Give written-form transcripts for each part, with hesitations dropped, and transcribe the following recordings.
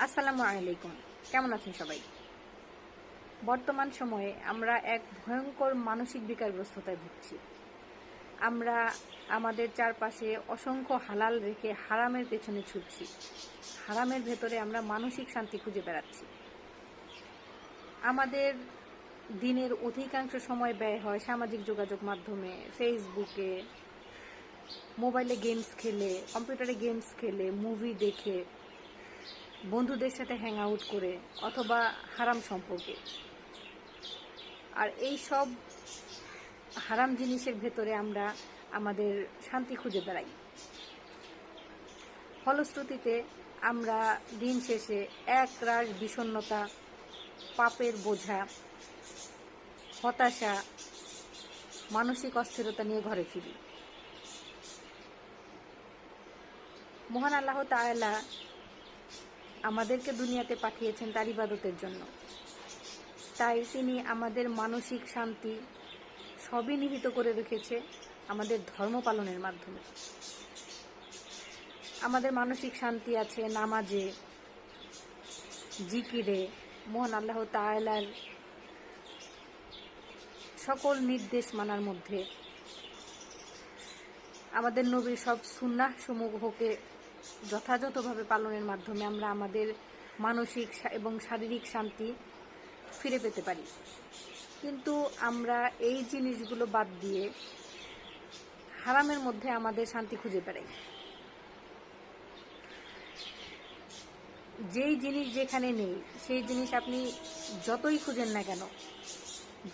আসসালামু আলাইকুম। কেমন আছেন সবাই? বর্তমান সময়ে আমরা এক ভয়ঙ্কর মানসিক বিকারগ্রস্ততায় ভুগছি। আমরা আমাদের চারপাশে অসংখ্য হালাল রেখে হারামের পেছনে ছুটছি। হারামের ভেতরে আমরা মানসিক শান্তি খুঁজে বেড়াচ্ছি। আমাদের দিনের অধিকাংশ সময় ব্যয় হয় সামাজিক যোগাযোগ মাধ্যমে, ফেসবুকে, মোবাইলে গেমস খেলে, কম্পিউটারে গেমস খেলে, মুভি দেখে, বন্ধুদের সাথে হ্যাং আউট করে, অথবা হারাম সম্পর্কে। আর এই সব হারাম জিনিসের ভেতরে আমরা আমাদের শান্তি খুঁজে বেড়াই। ফলশ্রুতিতে আমরা দিন শেষে একরাশ বিষণ্ণতা, পাপের বোঝা, হতাশা, মানসিক অস্থিরতা নিয়ে ঘরে ফিরি। মহান আল্লাহ তাআলা আমাদেরকে দুনিয়াতে পাঠিয়েছেন তার ইবাদতের জন্য। তাই তিনি আমাদের মানসিক শান্তি সবই নিহিত করে রেখেছে আমাদের ধর্ম পালনের মাধ্যমে। আমাদের মানসিক শান্তি আছে নামাজে, জিকিরে, মহান আল্লাহ তাআলার সকল নির্দেশ মানার মধ্যে, আমাদের নবীর সব সুন্নাহ সমূহকে যথাযথভাবে পালনের মাধ্যমে আমরা আমাদের মানসিক এবং শারীরিক শান্তি ফিরে পেতে পারি। কিন্তু আমরা এই জিনিসগুলো বাদ দিয়ে হারামের মধ্যে আমাদের শান্তি খুঁজে বেড়াই। যেই জিনিস যেখানে নেই সেই জিনিস আপনি যতই খুঁজেন না কেন,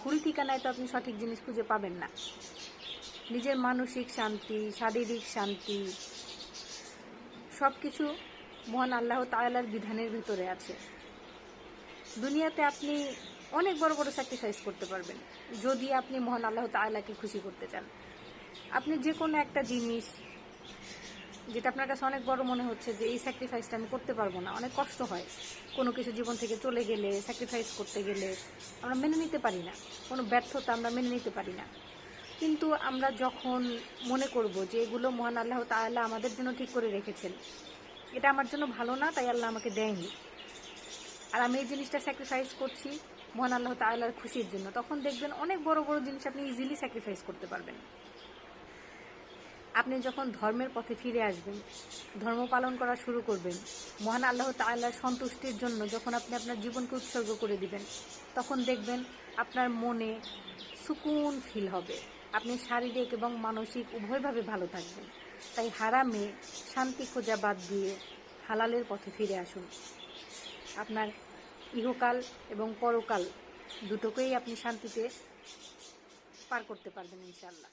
ভুল ঠিকানায় তো আপনি সঠিক জিনিস খুঁজে পাবেন না। নিজের মানসিক শান্তি, শারীরিক শান্তি সবকিছু মহান আল্লাহ তাআলার বিধানের ভিতরে আছে। দুনিয়াতে আপনি অনেক বড় বড় স্যাক্রিফাইস করতে পারবেন যদি আপনি মহান আল্লাহ তাআলাকে খুশি করতে চান। আপনি যে কোনো একটা জিনিস যেটা আপনার কাছে অনেক বড় মনে হচ্ছে যে এই স্যাক্রিফাইসটা আমি করতে পারবো না, অনেক কষ্ট হয়, কোনো কিছু জীবন থেকে চলে গেলে, স্যাক্রিফাইস করতে গেলে আমরা মেনে নিতে পারি না, কোনো ব্যর্থতা আমরা মেনে নিতে পারি না। কিন্তু আমরা যখন মনে করব যে এগুলো মহান আল্লাহ তাআলা আমাদের জন্য ঠিক করে রেখেছেন, এটা আমার জন্য ভালো না তাই আল্লাহ আমাকে দেয়নি, আর আমি এই জিনিসটা স্যাক্রিফাইস করছি মহান আল্লাহ তাআলার খুশির জন্য, তখন দেখবেন অনেক বড় বড় জিনিস আপনি ইজিলি স্যাক্রিফাইস করতে পারবেন। আপনি যখন ধর্মের পথে ফিরে আসবেন, ধর্ম পালন করা শুরু করবেন, মহান আল্লাহ তাআলার সন্তুষ্টির জন্য যখন আপনি আপনার জীবনকে উৎসর্গ করে দিবেন, তখন দেখবেন আপনার মনে সুকুন ফিল হবে, আপনি শারীরিক এবং মানসিক উভয়ভাবে ভালো থাকবেন। তাই হারামে শান্তি খোঁজা বাদ দিয়ে হালালের পথে ফিরে আসুন। আপনার ইহকাল এবং পরকাল দুটোকেই আপনি শান্তিতে পার করতে পারবেন ইনশাআল্লাহ।